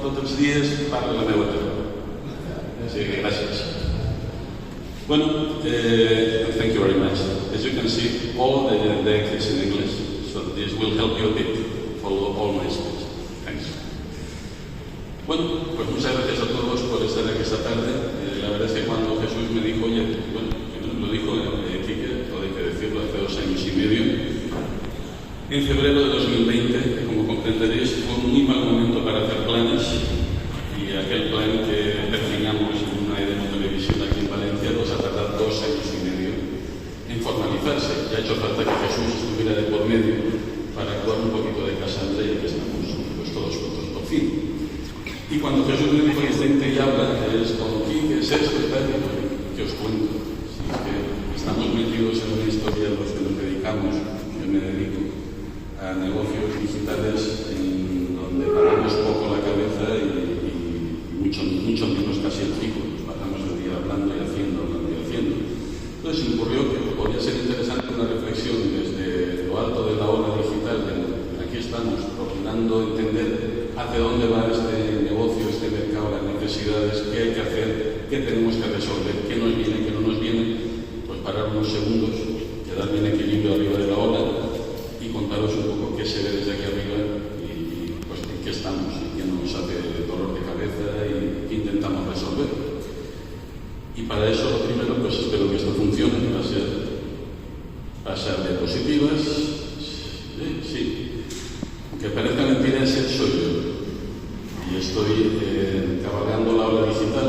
tots els dies parlo la meva terra. Així que gràcies. Bueno, thank you very much. As you can see, all the deck is in English, so this will help you a bit follow all my speech. Thanks. Bueno, pues muchas gracias a todos por estar aquí esta tarde. La verdad es que cuando Jesús me dijo, oye, bueno, lo dijo Quique, todo hay que decirlo, hace 2 años y medio, en febrero de 2020, como comprenderéis, fue un muy mal momento para hacer planes, y aquel plan que definiamos en una EDEMO Televisión aquí en Valencia pues ha tardado 2 años y medio en formalizarse. Ya ha hecho falta que Jesús estuviera de por medio para actuar un poquito de Casandra, y aquí estamos pues todos juntos por fin. Y cuando Jesús me dijo, y habla, es como, ¿qué es esto? ¿Qué os cuento? Así que estamos metidos en una historia los que nos dedicamos, yo me dedico a negocios digitales en donde paramos poco la cabeza y mucho menos casi el pico. Nos pasamos el día hablando y haciendo. Entonces me ocurrió que podría ser interesante una reflexión desde lo alto de la ola digital. Aquí estamos procurando entender hacia dónde va este negocio, este mercado, las necesidades, qué hay que hacer, qué tenemos que resolver, qué nos viene, qué no nos viene. Pues parar unos segundos, quedar bien equilibrio arriba de la ola y contaros un poco qué se ve desde aquí arriba y pues en qué estamos y qué nos hace dolor de cabeza y qué intentamos resolver. Y para eso lo primero, pues espero que esto funcione, va a ser diapositivas, sí, aunque parezca mentira, ese soy yo. Y estoy cabalgando la ola digital,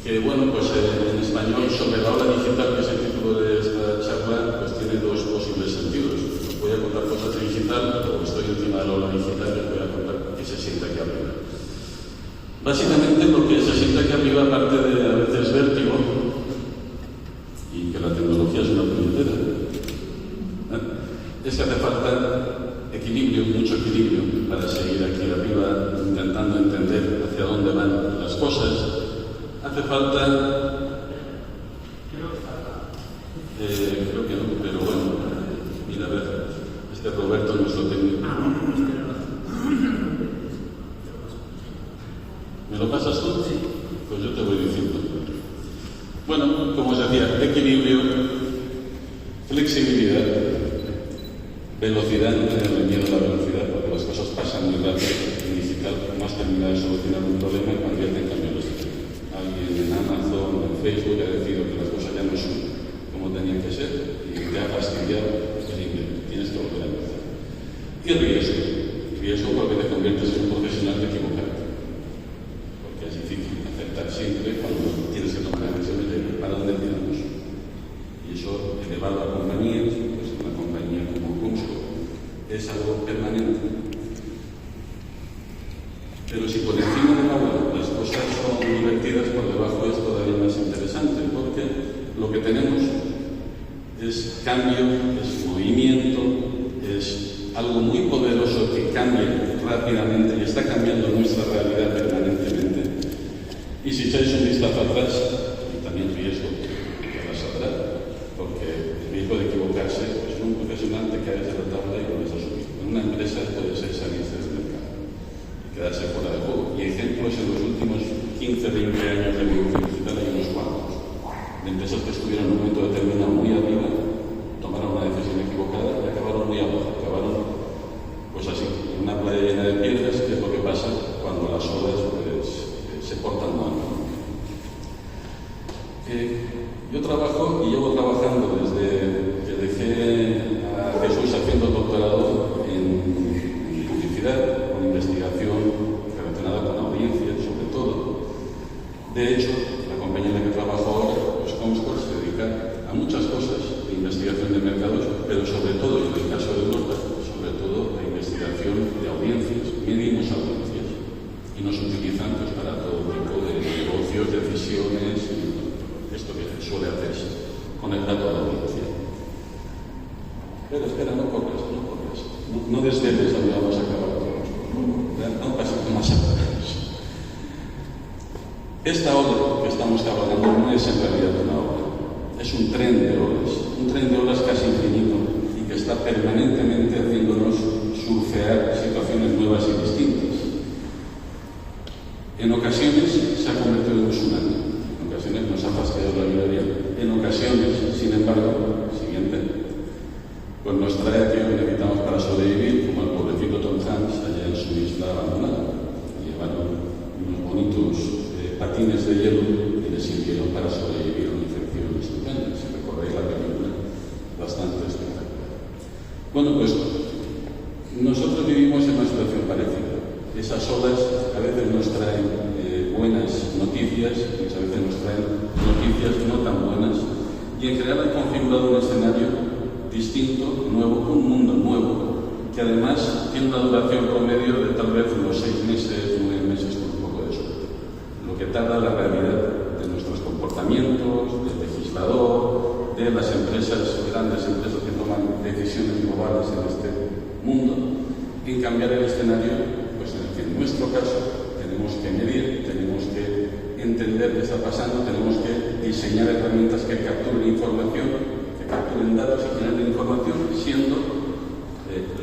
que bueno, pues en español sobre la ola digital, que es el título de esta charla, pues tiene 2 posibles sentidos. Os voy a contar cosas de digital, o estoy encima de la ola digital y os voy a contar qué se siente aquí arriba. Básicamente lo que se siente aquí arriba, aparte de a veces vértigo, y que la tecnología es una puñetera, es que hace falta equilibrio, mucho equilibrio, para seguir aquí arriba intentando entender hacia dónde van las cosas. Hace falta... creo que no, pero bueno, mira, a ver, este Roberto nos lo tengo. ¿Me lo pasas tú? Sí. Pues yo te voy diciendo. Bueno, como os decía, equilibrio, flexibilidad, velocidad, no tenerle miedo a la velocidad, porque las cosas pasan muy rápido en digital. No has terminado de solucionar un problema y cuando ya te cambian los teléfonos. Alguien en Amazon, en Facebook ha decidido que las cosas ya no son como tenían que ser y te ha fastidiado el invento. Tienes que volver a empezar. Y riesgo porque te conviertes en un profesional de equivocarte. Porque es difícil aceptar siempre cuando tienes que tomar decisiones de para dónde tiramos. Y eso, elevado a compañías, pues una compañía como Comscore, es algo permanente. Pero si por encima del agua las cosas son divertidas, por debajo es todavía más interesante, porque lo que tenemos es cambio, es movimiento, es algo muy poderoso que cambia rápidamente y está cambiando nuestra realidad permanentemente. Y si echáis un vistazo atrás, y también riesgo que vas atrás, porque el riesgo de equivocarse, pues en un profesional te caes de la tabla y vuelves a subir. En una empresa puede ser salirse del mercado y quedarse fuera de juego. Y ejemplos en los últimos 15-20 años de evolución digital hay unos cuantos. De empresas que estuvieron en un momento determinado muy arriba, tomaron una decisión equivocada y acabaron muy abajo. Acabaron, pues así, en una playa llena de piedras, que es lo que pasa cuando las olas pues, se portan mal. Yo trabajo y llevo trabajando desde que dejé a Jesús haciendo doctorado en publicidad, con investigación relacionada con audiencias, sobre todo. De hecho, la compañía en la que trabajo ahora, pues Comscore, se dedica a muchas cosas de investigación de mercados, pero sobre todo, y en el caso de Europa, sobre todo la investigación de audiencias, medimos audiencias, y nos utilizan pues, para todo tipo de negocios, decisiones, esto que suele hacerse con el dato de la audiencia. Pero espera, no corres, no desveles dónde vamos a acabar todos. No pasa más atrás. Esta ola que estamos cabalgando no es en realidad una ola, es un tren de olas casi infinito y que está permanentemente haciéndonos surfear situaciones nuevas y distintas. En ocasiones se ha convertido en un tsunami, en ocasiones nos ha fastidiado la vida diaria, en ocasiones, sin embargo, siguiente, pues nos trae aquello que necesitamos para sobrevivir, como el pobrecito Tom Hanks allá en su isla abandonada. Llevaron unos bonitos patines de hielo y les sirvieron para sobrevivir a una infección estupenda. Si recordáis la película, bastante espectacular. Bueno, pues nosotros vivimos en una situación parecida. Esas olas a veces nos traen buenas noticias, muchas veces nos traen noticias no tan buenas, y en general han configurado un escenario distinto, nuevo, un mundo nuevo, que además tiene una duración promedio de tal vez unos 6 meses, 9 meses, con un poco de suerte. Lo que tarda la realidad de nuestros comportamientos, del legislador, de las empresas, grandes empresas que toman decisiones globales en este mundo, en cambiar el escenario, pues en el que en nuestro caso tenemos que medir, tenemos que entender qué está pasando, tenemos que diseñar herramientas que capturen información, que capturen datos y generen información, siendo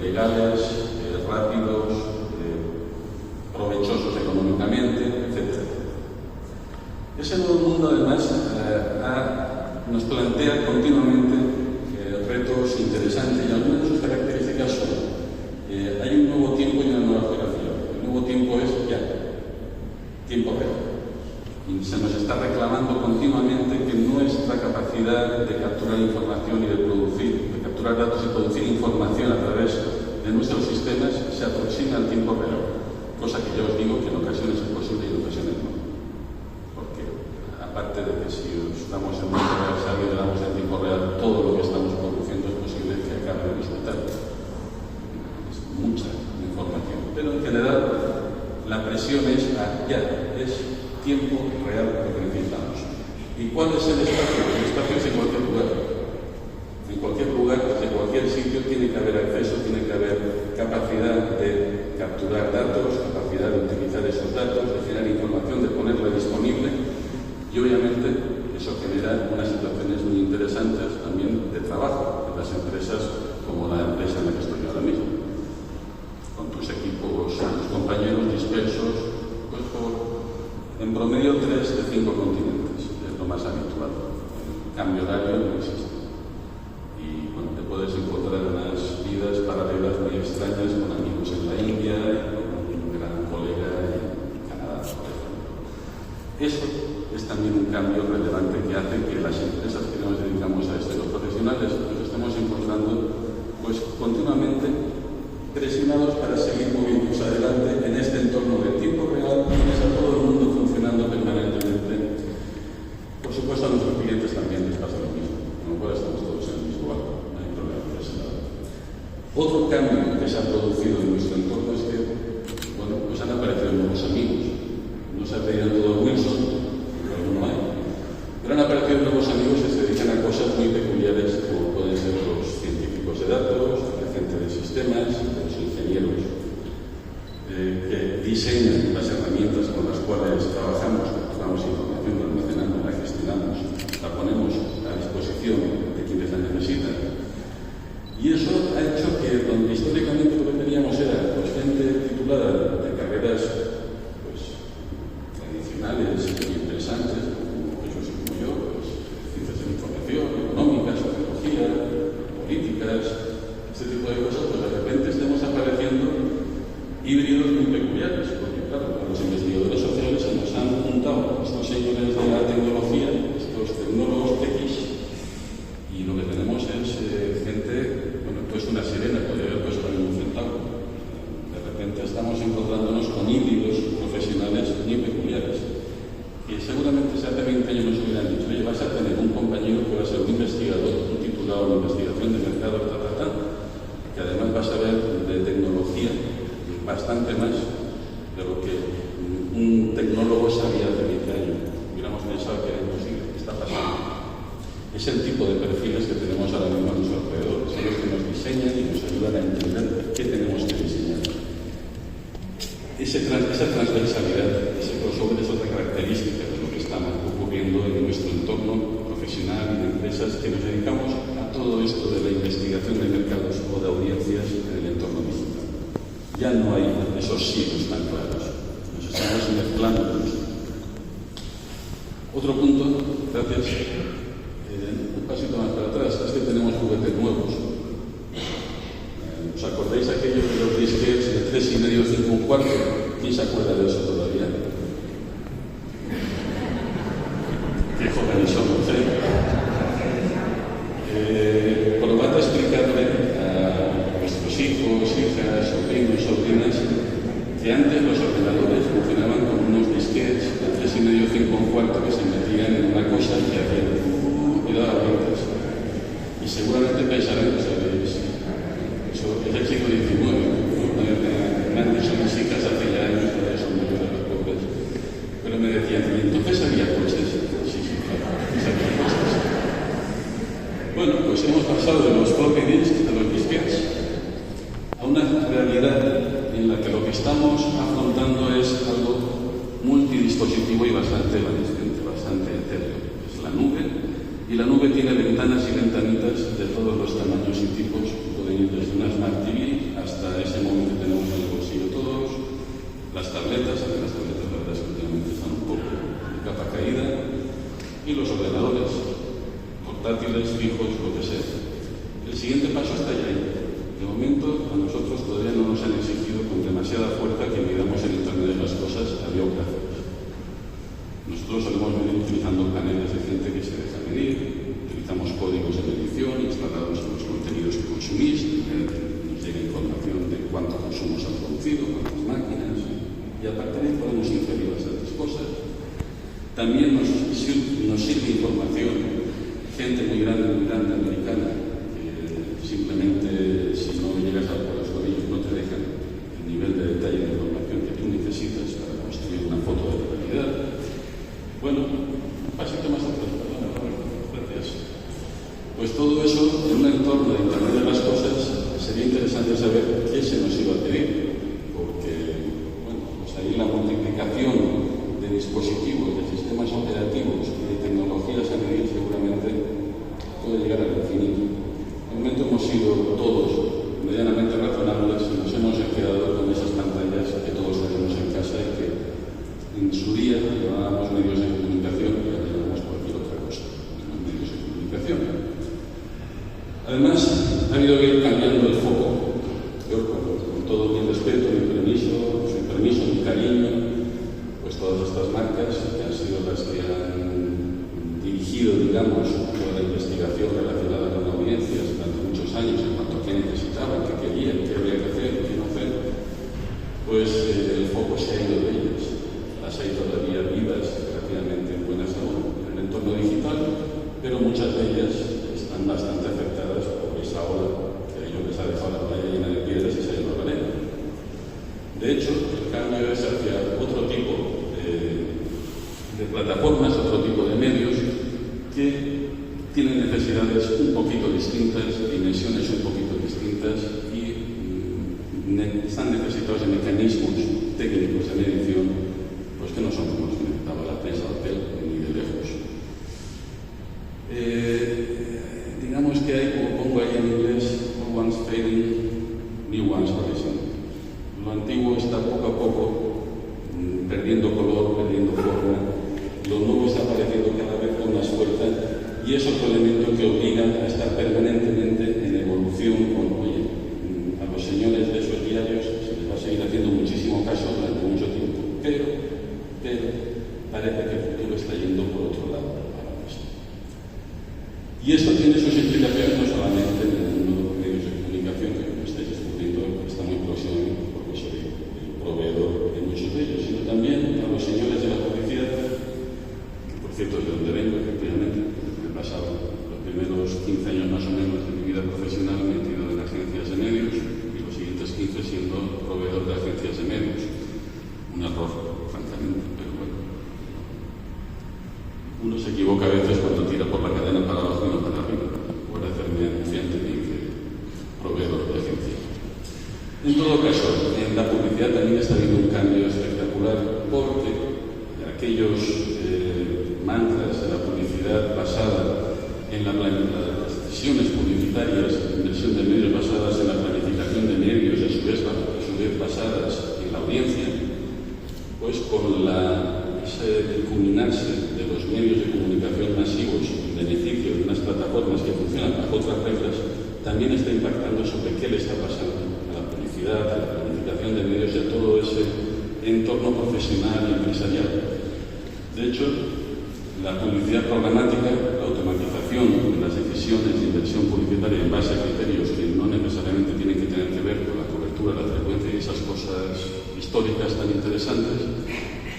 legales, rápidos, provechosos económicamente, etc. Ese nuevo mundo, además, nos plantea continuamente retos interesantes, y algunas de sus características son hay un nuevo tiempo y una nueva geografía. El nuevo tiempo es ya, tiempo real. Y se nos está reclamando continuamente que nuestra capacidad de capturar información y de capturar datos y producir información a través de nuestros sistemas se aproxime al tiempo real. Cosa que yo os digo que en ocasiones es posible y en ocasiones no. Porque aparte de que si estamos en tiempo real, si alguien le damos en tiempo real todo lo que estamos produciendo, es posible que acabe en el hospital. Es mucha información. Pero en general la presión es ya, es tiempo real lo que necesitamos. ¿Y cuál es el espacio? El espacio es en cualquier lugar. En cualquier lugar, desde cualquier sitio, tiene que haber acceso, tiene que haber capacidad de capturar datos, capacidad de utilizar esos datos, de generar información, de ponerla disponible, y obviamente eso genera unas situaciones muy interesantes también de trabajo en las empresas como la empresa en la que estoy ahora mismo, con tus equipos, tus compañeros dispersos, pues en promedio 3 de 5 continentes, es lo más habitual. El cambio horario no existe. Y bueno, te puedes encontrar unas vidas paralelas muy extrañas con amigos en la India y con un gran colega en Canadá, por ejemplo. Eso es también un cambio relevante que hace que las empresas que nos dedicamos a esto, los profesionales, nos estemos encontrando pues continuamente presionados para seguir moviéndonos adelante en este entorno de tiempo real, tienes a todo el mundo funcionando permanentemente. Por supuesto a nuestros clientes también les pasa lo mismo, con lo cual estamos todos en el mismo barco, no hay problema por ese lado. Otro cambio que se ha producido en nuestro entorno es que, bueno, pues han aparecido nuevos amigos. No se ha pedido todo Wilson, pero alguno hay. Pero han aparecido nuevos amigos que se dedican a cosas muy peculiares, como pueden ser los científicos de datos, la gente de sistemas, los ingenieros que diseñan las herramientas con las cuales trabajamos, capturamos información, la almacenamos, la gestionamos, la ponemos a disposición de quienes la necesitan. Y eso ha hecho que, donde históricamente lo que teníamos era pues, gente titulada de carreras pues, tradicionales y interesantes, como ellos y como yo, pues, ciencias de la información, económicas, sociología, políticas, este tipo de cosas, pues de repente estamos apareciendo híbridos muy peculiares, porque claro, a los investigadores sociales se nos han juntado estos señores de la tecnología, estos tecnólogos tequis, y lo que tenemos es gente, bueno, pues una sirena, podría haber puesto en un centavo. De repente estamos encontrándonos con híbridos profesionales muy peculiares, que seguramente si hace 20 años nos hubieran dicho, oye, vas a tener un compañero que va a ser un investigador, un titulado en investigación de mercado, que además vas a ver de tecnología bastante más de lo que un tecnólogo sabía hace 20 años. Hubiéramos pensado que era imposible. ¿Qué está pasando? Es el tipo de perfiles que tenemos ahora mismo a nuestro alrededor. Son los que nos diseñan y nos ayudan a entender qué tenemos que diseñar. Esa transversalidad, ese crossover es otra característica de lo que está ocurriendo en nuestro entorno profesional y de empresas que nos dedicamos a todo esto de la investigación de mercados o de audiencias en el entorno digital. Ya no hay esos siglos tan claros. Nos estamos vayamos mezclándonos. Otro punto, gracias, un pasito más para atrás, es que tenemos juguetes nuevos. ¿Os acordáis aquello de los disquetes de 3,5, 5 un cuarto? ¿Quién se acuerda de eso todavía? Qué jóvenes somos, Probad a explicarle a vuestros hijos, hijas, sobrinos, sobrinas, que antes los ordenadores funcionaban con unos disquetes de 3,5, 5 un cuarto que se metían en una cosa y hacían y daba vueltas. Y seguramente pensarán que sabéis. Eso es el siglo XIX. Me han dicho mis hijas hace ya años, todavía son mayores los pobres. Pero me decían, ¿y entonces había coches? Sí, claro, había coches. Bueno, pues hemos pasado de los floppy disks, de los disquetes, a una realidad en la que lo que estamos afrontando es algo multidispositivo y bastante etéreo. Es la nube, y la nube tiene ventanas y ventanitas de todos los tamaños y tipos. Pueden ir desde una Smart TV hasta ese móvil que tenemos en el bolsillo todos, las tabletas, aunque las tabletas la verdad es que últimamente están un poco de capa caída, y los ordenadores, portátiles, fijos, lo que sea. El siguiente paso está ya ahí. De momento, a nosotros todavía no nos han exigido con demasiada fuerza que midamos el Internet de las cosas a biógrafos. Nosotros solemos venir utilizando paneles de gente que se deja medir, utilizamos códigos de medición instalados en los contenidos que consumís, nos llega información de cuánto consumo se ha producido, cuántas máquinas, y a partir de ahí podemos inferir bastantes cosas. También nos sirve información gente muy grande americana, simplemente si no llegas a por los tobillos no te dejan el nivel de detalle de información que tú necesitas para construir una foto de realidad. Bueno, un pasito más atrás, gracias. Pues todo eso en un entorno de Internet de las cosas sería interesante saber qué se nos iba a pedir, porque bueno, pues ahí la multiplicación de dispositivos, de sistemas operativos y de tecnologías a medir seguramente puede llegar al infinito. De momento hemos sido todos medianamente razonables y nos hemos quedado con esas pantallas que todos tenemos en casa y que en su día llevábamos medios de comunicación y ahora llevamos cualquier otra cosa, los medios de comunicación. Además, ha habido que ir cambiando el foco. Yo, con todo mi respeto, mi permiso, mi cariño, pues todas estas marcas que han sido las que han dirigido, digamos, toda la investigación relacionada con audiencias durante muchos años en cuanto a qué necesitaban, qué querían, qué había que hacer, qué no hacer, pues el foco se ha ido de ellas. Las hay todavía vivas, relativamente en buena salud en el entorno digital, pero muchas de ellas están bastante afectadas por esa ola que a ellos les ha dejado la playa llena de piedras y se ha ido a la arena. De hecho, el cambio es hacia otro tipo de plataformas, otro tipo de medios que tienen necesidades un poquito distintas, dimensiones un poquito distintas y están necesitados de mecanismos técnicos de medición pues que no son como los que necesitaba la prensa papel ni de lejos. Digamos que hay, como pongo ahí en inglés, old ones fading, new ones rising. Lo antiguo está poco a poco perdiendo color, perdiendo forma, lo nuevo está apareciendo cada vez con más fuerza y es otro elemento que obliga a estar permanentemente en evolución con, oye, a los señores de esos diarios se les va a seguir haciendo muchísimo caso durante mucho tiempo, pero parece que el futuro está yendo por otro lado ahora mismo. Y esto tiene sus implicaciones no solamente en el mundo de los medios de comunicación, que como estáis descubriendo está muy próximo, porque soy el proveedor de muchos de ellos, sino también a los señores de la publicidad, que por cierto es de donde vengo, efectivamente. Me he pasado los primeros 15 años más o menos de mi vida profesional metido en agencias de medios y los siguientes 15 siendo proveedor de agencias de medios. Un error, francamente, pero bueno. Uno se equivoca a veces cuando tira por la cadena para abajo y no para arriba. Por hacerme anunciante ni que proveedor de agencia. En todo caso, en la publicidad también está habiendo un cambio espectacular porque aquellos mantras de la publicidad basada en las decisiones publicitarias, inversión de medios basadas en la planificación de medios, a su vez basadas en la audiencia, pues pues con el culminarse de los medios de comunicación masivos en beneficio de unas plataformas que funcionan bajo otras reglas, también está impactando sobre qué le está pasando a la publicidad, a la planificación de medios y a todo ese entorno profesional y empresarial. De hecho, la publicidad programática, la automatización de las decisiones de inversión publicitaria en base a criterios que no necesariamente tienen que tener que ver con la cobertura, la frecuencia y esas cosas históricas tan interesantes,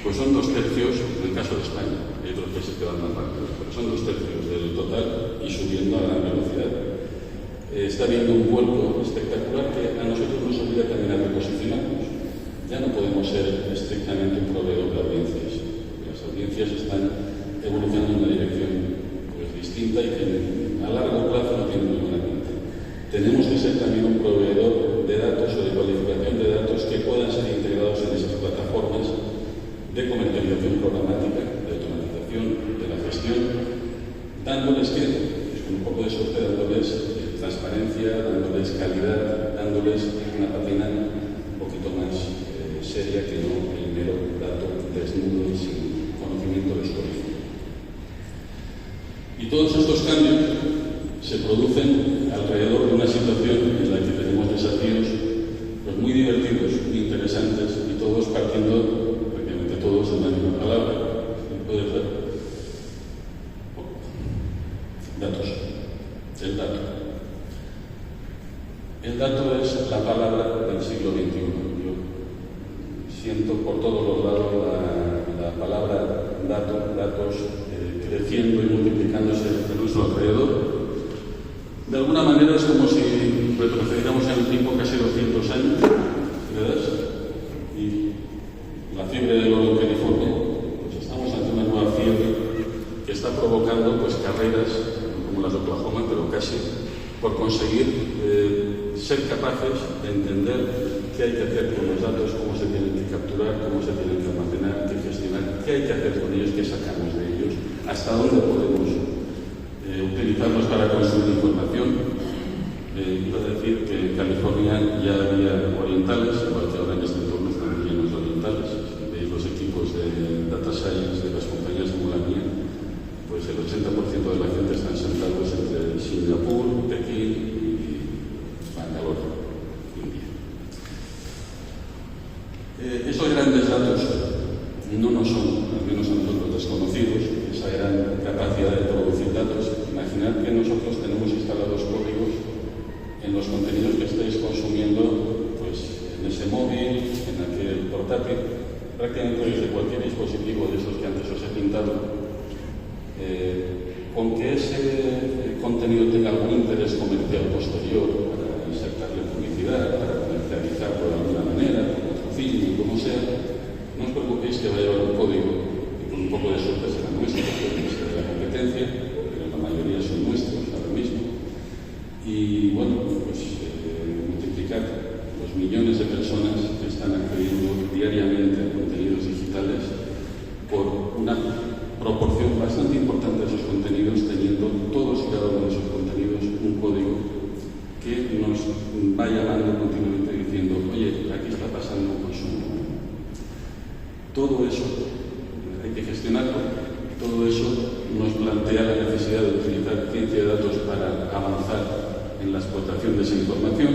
pues son 2/3 en el caso de España. Hay otros países que van más rápido, pero son 2/3 del total y subiendo a gran velocidad. Está habiendo un vuelco espectacular que a nosotros nos obliga también a reposicionarnos. Ya no podemos ser estrictamente un proveedor de audiencias. Las audiencias están evolucionando en una dirección pues, distinta y que a largo plazo no tiene muy buena pinta. Tenemos que ser también un proveedor de datos o de cualificación de datos que puedan ser integrados en esas plataformas de comercialización programática, de automatización, de la gestión, dándoles que, pues, con un poco de suerte, dándoles transparencia, dándoles calidad, dándoles una página un poquito más seria que no el mero dato desnudo y sin conocimiento de su origen. Y todos estos cambios se producen alrededor de una situación en la que tenemos desafíos pues, muy divertidos, muy interesantes y todos partiendo, prácticamente todos, en la misma palabra. ¿Puede ser? Datos. El dato. El dato es la palabra del siglo XXI. Yo siento por todos los lados la palabra datos creciendo y multiplicándose a nuestro alrededor. De alguna manera es como si retrocediéramos en el tiempo casi 200 años, ¿verdad? Y la fiebre del oro en California, pues estamos ante una nueva fiebre que está provocando pues carreras como las de Oklahoma, pero casi por conseguir ser capaces de entender qué hay que hacer con los datos, cómo se tienen que capturar, cómo se tienen que almacenar, qué gestionar, qué hay que hacer con ellos, qué sacamos de ellos, hasta dónde podemos utilizarlos para construir información. Iba a decir que en California ya había orientales, igual que ahora en este entorno están llenos de orientales. Si veis los equipos de data science de las compañías como la mía, pues el 80% de la gente están sentados entre Singapur, Pekín y Bangalore, India. Esos grandes datos no nos son, al menos a nosotros, desconocidos, esa gran capacidad de producir datos. Imaginad que nosotros tenemos instalados códigos en los contenidos que estáis consumiendo, pues en ese móvil, en aquel portátil, prácticamente desde cualquier dispositivo de esos que antes os he pintado. Con que ese contenido tenga algún interés comercial posterior para insertarle publicidad, para comercializarlo de alguna manera, con patrocinio, como sea, no os preocupéis que va a llevar un código y con un poco de suerte será nuestro, puede ser de la competencia, pero la mayoría son nuestros ahora mismo. Y bueno, pues multiplicar los millones de personas que están accediendo diariamente a contenidos digitales por una proporción bastante importante de esos contenidos, teniendo todos y cada uno de esos contenidos un código que nos va llamando continuamente diciendo, oye, aquí está pasando un consumo. Todo eso hay que gestionarlo, todo eso nos plantea la necesidad de utilizar ciencia de datos para avanzar en la explotación de esa información,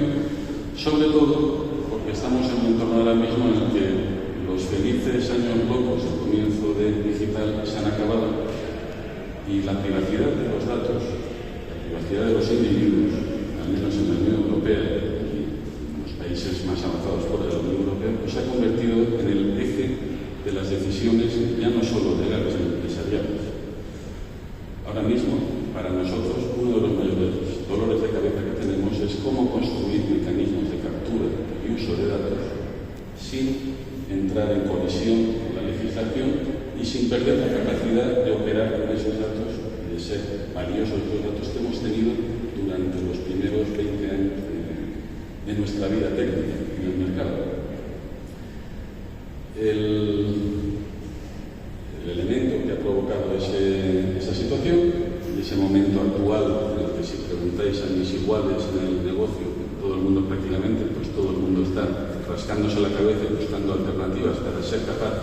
sobre todo porque estamos en un entorno ahora mismo en el que los felices años locos del comienzo de digital se han acabado y la privacidad de los datos, la privacidad de los individuos, al menos en la Unión Europea y en los países más avanzados fuera de la Unión Europea, pues se ha convertido en el eje de las decisiones ya no solo legales sino empresariales. Ahora mismo, para nosotros, uno de los mayores dolores de cabeza que tenemos es cómo construir mecanismos de captura y uso de datos sin entrar en colisión con la legislación y sin perder la capacidad de operar con esos datos y de ser valiosos los datos que hemos tenido durante los primeros 20 años de nuestra vida técnica en el mercado. El elemento que ha provocado esa situación y ese momento actual en el que si preguntáis a mis iguales en el negocio, todo el mundo prácticamente, pues todo el mundo está rascándose la cabeza y buscando alternativas para ser capaz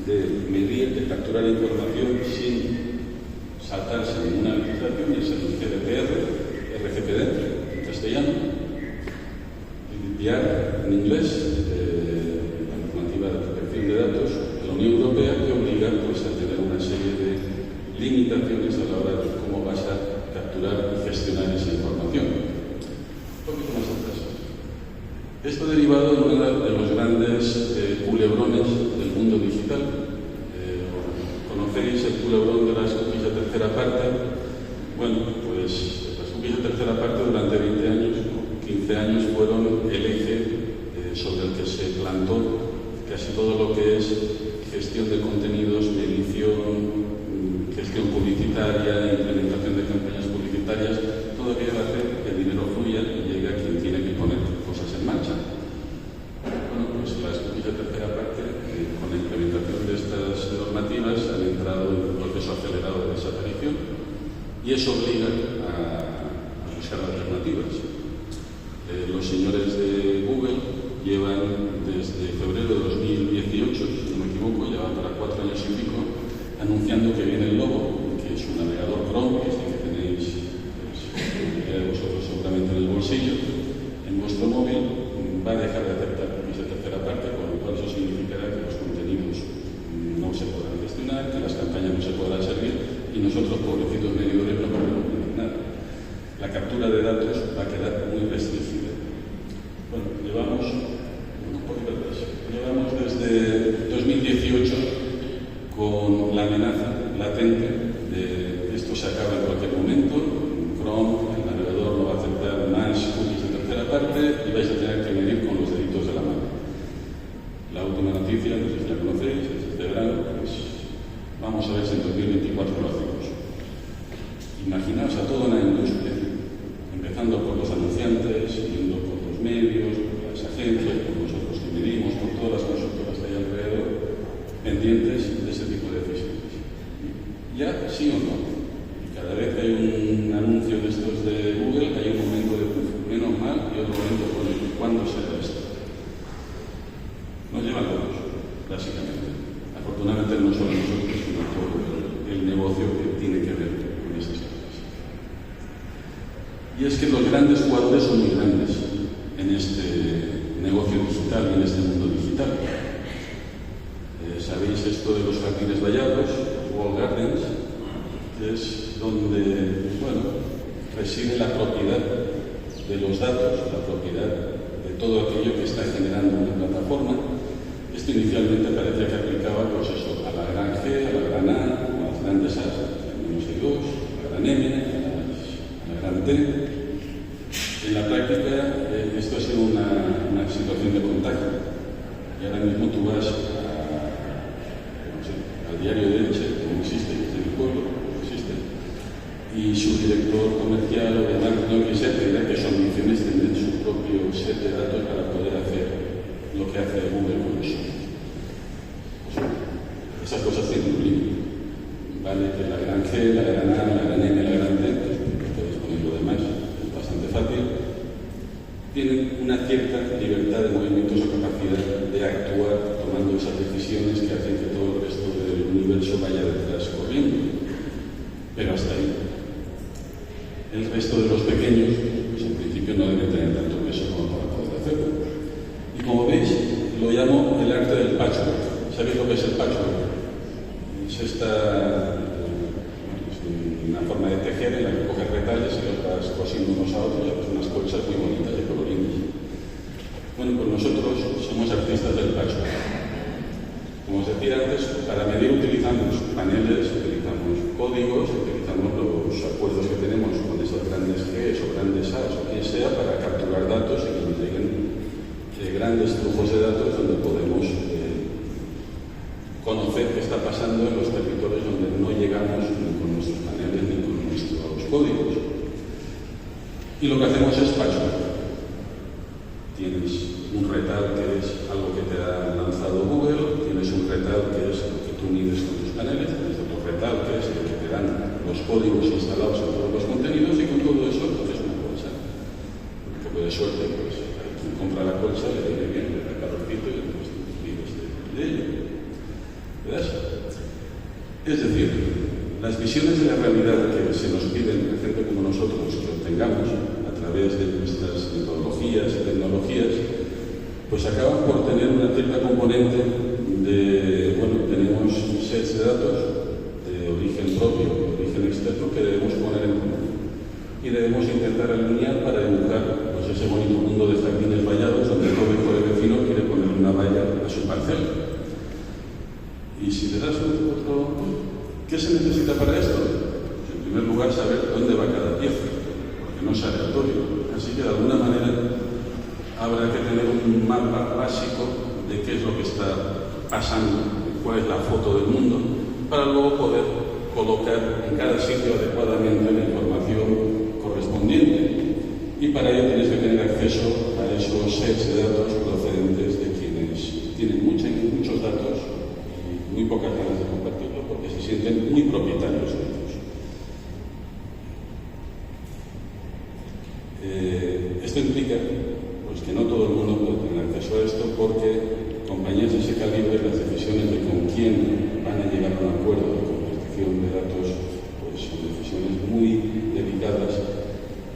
de medir, de capturar información sin saltarse ninguna legislación, y es el GDPR, RGPD en castellano, GDPR en inglés, la normativa de protección de datos de la Unión Europea, que obliga pues, a tener una serie de limitaciones a la hora de cómo vas a capturar y gestionar esa información. Un poquito más atrás. Esto derivado de uno de los grandes culebrones del mundo digital. ¿Conocéis el culebrón de las cookies de tercera parte? Bueno, pues las cookies de tercera parte durante 20 años, 15 años fueron el eje sobre el que se plantó casi todo lo que es gestión de contenidos, medición, gestión publicitaria, implementación de campañas publicitarias, todo aquello hace que el dinero fluya y llegue a quien tiene que poner cosas en marcha. Bueno, pues las cookies de tercera parte, con la implementación de estas normativas, han entrado en un proceso acelerado de desaparición y eso obliga a buscar alternativas. Los señores de Google llevan desde febrero de 2018, si no me equivoco, ya van para 4 años y pico, anunciando que viene el Lobo, que es un navegador Chrome, que es el que tenéis vosotros seguramente en el bolsillo, en vuestro móvil, va a dejar de aceptar cookies de tercera parte, con lo cual eso significará que los contenidos no se podrán gestionar, que las campañas no se podrán servir y nosotros, pobrecitos medidores, no podremos medir nada. La captura de datos va a quedar muy restringida. Bueno, llevamos un poquito atrás. Llevamos desde 2018 con la amenaza latente de que esto se acaba en cualquier momento. Chrome, el navegador, no va a aceptar más cookies de tercera parte y vais a tener que medir con los deditos de la mano. La última noticia, no sé si la conocéis, es este verano, pues vamos a ver si en 2024 lo hacemos. Imaginaos a toda una industria, empezando por los anunciantes, siguiendo por los medios, por las agencias, por nosotros que medimos, por todas las consultoras que hay alrededor, pendientes de ese tipo de decisiones. Ya sí o no. Y cada vez que hay un anuncio de estos de Google, hay un momento de menos mal y otro momento con ¿cuándo será esto? Nos llevan todos, básicamente. Afortunadamente no solo nosotros, sino todo el negocio que tiene que ver con estas cosas. Y es que los grandes jugadores son muy grandes en este negocio digital y en este mundo digital. Sabéis esto de los jardines vallados, Walled Gardens, que es donde, bueno, reside la propiedad de los datos, la propiedad de todo aquello que está generando una plataforma. Esto inicialmente parecía que aplicaba, pues eso, a la gran G, a la gran A, a las grandes A, a la -2, a la gran M, a la gran T. En la práctica, esto ha sido una situación de contagio. Y ahora mismo tú vas al diario de Elche, que no existe, que es de mi pueblo, no existe, y su director comercial o de marketing que sea te dirá que su ambición es tener su propio set de datos para poder hacer lo que hace Google con eso. Pues, esas cosas tienen un límite. Vale que la gran G, la gran A, la gran M, la gran T, pues podéis poner lo demás, es bastante fácil, tienen una cierta libertad de movimientos o capacidad de actuar tomando esas decisiones que hacen que todo el resto del universo vaya detrás corriendo. Pero hasta ahí. El resto de los pequeños, pues en principio no deben tener tanto peso como para poder hacerlo. Y como veis, lo llamo el arte del patchwork. ¿Sabéis lo que es el patchwork? Es esta es una forma de tejer en la que coges retales y los vas cosiendo unos a otros y haces unas colchas muy bonitas de colorines. Bueno, pues nosotros somos artistas del patchwork. Como os decía antes, para medir utilizamos paneles, utilizamos códigos, utilizamos los acuerdos que tenemos con esas grandes Gs o grandes As o quien sea para capturar datos y que nos lleguen grandes flujos de datos donde podemos conocer qué está pasando en los territorios donde no llegamos ni con nuestros paneles ni con nuestros códigos. Y lo que hacemos es patchwork. Tienes un retal que es algo que te ha lanzado Google, tienes un retal que es lo que tú mides con tus paneles, tienes otro retal que es lo que te dan los códigos instalados en todos los contenidos y con todo eso haces una colcha. Un poco de suerte, pues quien compra la colcha le viene bien, le da calorcito y entonces tú vives de ello. Es decir, las visiones de la realidad que se nos piden a gente como nosotros que obtengamos a través de nuestras metodologías y tecnologías, pues acaban por tener una cierta componente de, bueno, tenemos sets de datos de origen propio, de origen externo, que debemos poner en común. Y debemos intentar alinear para dibujar pues, ese bonito mundo de jardines vallados donde todo hijo de vecino quiere poner una valla a su parcela. Y si le das otro, ¿qué se necesita para esto? Pues, en primer lugar, saber dónde va cada pieza, porque no es aleatorio. Así que de alguna manera habrá que tener un mapa básico de qué es lo que está pasando, cuál es la foto del mundo, para luego poder colocar en cada sitio adecuadamente la información correspondiente. Y para ello tienes que tener acceso a esos sets de datos procedentes de quienes tienen muchos datos y muy pocas ganas de compartirlo porque se sienten muy propietarios de ellos. Esto implica pues, que no todo el mundo puede tener acceso a esto porque compañías de ese calibre, las decisiones de con quién van a llegar a un acuerdo de compartición de datos pues, son decisiones muy delicadas,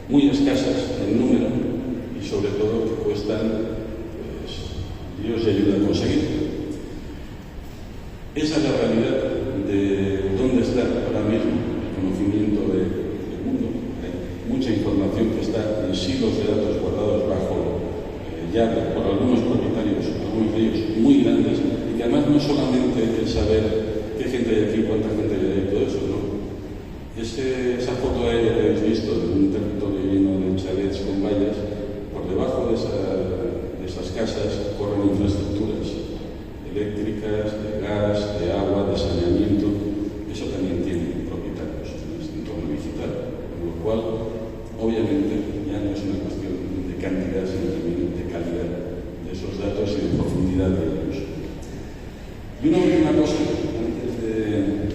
muy escasas en número y sobre todo que cuestan pues, Dios y ayuda a conseguir. Esa es la realidad de dónde está ahora mismo el conocimiento del mundo. Hay mucha información que está en silos de datos guardados bajo llave por algunos propietarios, algunos de ellos muy grandes, y que además no es solamente el saber qué gente hay aquí, cuánta gente hay ahí, todo eso, no. Esa foto aérea que habéis visto de un territorio lleno de chalets con vallas, por debajo de esas casas corren infraestructuras eléctricas, de gas, de agua, de saneamiento. Eso también tiene propietarios en este entorno digital, con lo cual, obviamente, ya no es una cuestión de cantidad, sino también de calidad de esos datos y de profundidad de ellos. Y una última cosa, antes de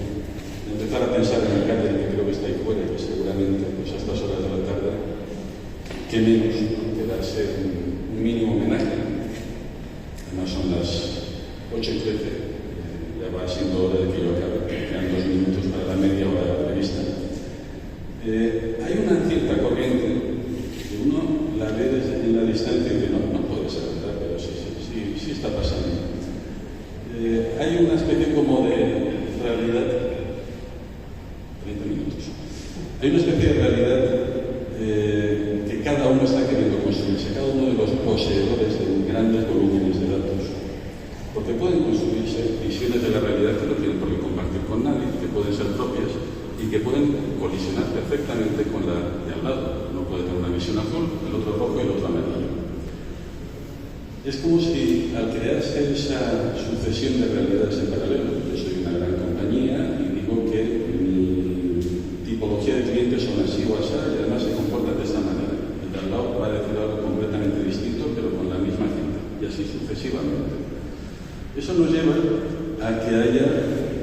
empezar a pensar en el cátedra que creo que está ahí fuera, que seguramente pues, a estas horas de la tarde, que menos que darse un mínimo homenaje. Además son las 8:13, ya va siendo hora de que yo acabe, quedan 2 minutos para la media hora prevista. Hay una cierta corriente que uno la ve desde en la distancia y que no puede ser verdad, pero sí está pasando. Hay una especie como de realidad, 30 minutos, hay una especie de realidad que cada uno está queriendo construirse, cada uno de los poseedores de grandes volúmenes de datos. Porque pueden construirse visiones de la realidad que no tienen por qué compartir con nadie, que pueden ser propias y que pueden colisionar perfectamente con la de al lado. Uno puede tener una visión azul, el otro rojo y el otro amarillo. Es como si al crearse esa sucesión de realidades en paralelo, yo soy una gran compañía y digo que mi tipología de clientes son así o así y además se comportan de esta manera. El de al lado va a decir algo completamente distinto pero con la misma gente y así sucesivamente. Eso nos lleva a que haya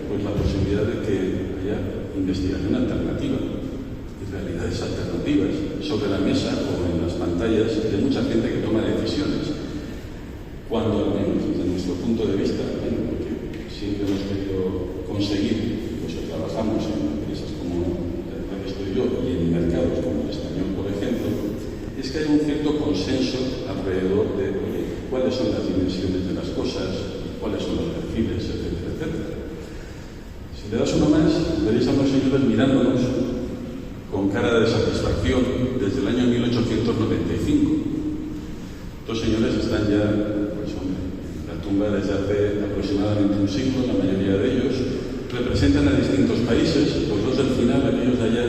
pues, la posibilidad de que haya investigación alternativa y realidades alternativas sobre la mesa o en las pantallas de mucha gente que toma decisiones. Cuando al menos desde nuestro punto de vista, bueno, porque siempre hemos querido conseguir, pues que trabajamos en empresas como la que estoy yo y en mercados como el español, por ejemplo, es que hay un cierto consenso alrededor de cuáles son las dimensiones de las cosas, cuáles son los perfiles, etcétera, etcétera. Si le das uno más, veréis a unos señores mirándonos con cara de satisfacción desde el año 1895. Estos señores están ya, pues hombre, en la tumba desde hace aproximadamente un siglo, la mayoría de ellos representan a distintos países, los dos del final, aquellos de allá,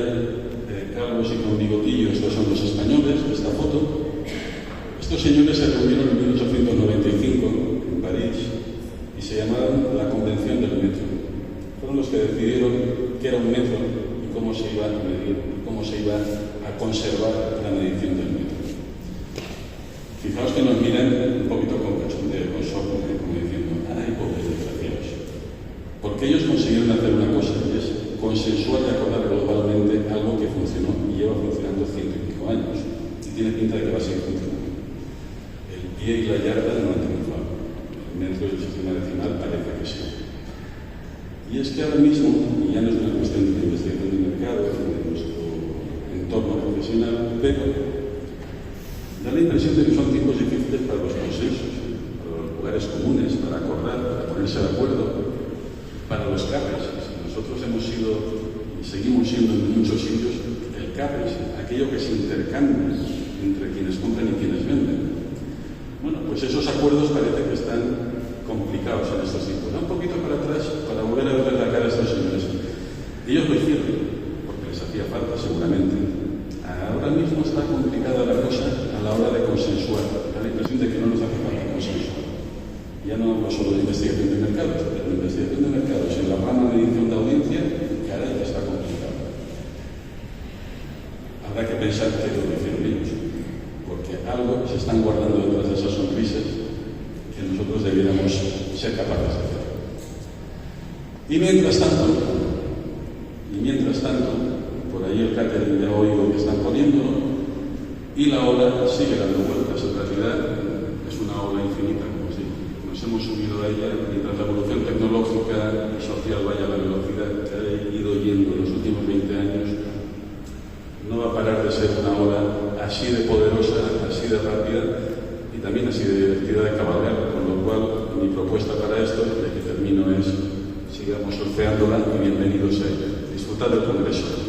calvos y con bigotillo, estos son los españoles, esta foto. Estos señores se reunieron en 1895 en París y se llamaban la Convención del Metro. Fueron los que decidieron qué era un metro y cómo se iba a medir, cómo se iba a conservar la medición del metro. Fijaos que nos miran un poquito con cachondeo, con sorpresa, como diciendo, ¡ay, pobres desgraciados! Porque ellos consiguieron hacer una cosa, y es consensuar y acordar globalmente algo que funcionó y lleva funcionando 100 y pico años. Y tiene pinta de que va a seguir funcionando. El pie y la yarda no han triunfado. El metro y el sistema decimal parece que sí. Y Y es que ahora mismo, y ya no es una cuestión de investigación de mercado, de nuestro entorno profesional, pero da la impresión de que son tiempos difíciles para los consensos, para los lugares comunes, para acordar, para ponerse de acuerdo, para los CAPES. Nosotros hemos sido y seguimos siendo en muchos sitios el CAPES, aquello que se intercambia entre quienes compran y quienes venden. Bueno, pues esos acuerdos parece que están complicados en estos tiempos. Da un poquito para atrás para volver a verle la cara a estos señores. Ellos lo hicieron porque les hacía falta seguramente. Ahora mismo está complicada la cosa a la hora de consensuar. Da la impresión de que no nos hace falta consensuar. Ya no hablo solo de investigación de mercados, pero la investigación de mercados en la rama de edición de audiencia, caray, está complicado. Habrá que pensar que lo hicieron ellos, porque algo se están guardando detrás de esas sonrisas que nosotros debiéramos ser capaces de hacer. Y mientras tanto, por ahí el catering ya ha oído que están poniéndolo, y la ola sigue dando vueltas. En realidad es una ola infinita, como si nos hemos subido a ella mientras la evolución tecnológica y social vaya a la velocidad que ha ido yendo en los últimos 20 años. No va a parar de ser una ola así de poderosa, así de rápida y también así de divertida de cabalgar, con lo cual mi propuesta para esto, de que termino, es sigamos surfeándola y bienvenidos a ella. Disfrutad del Congreso.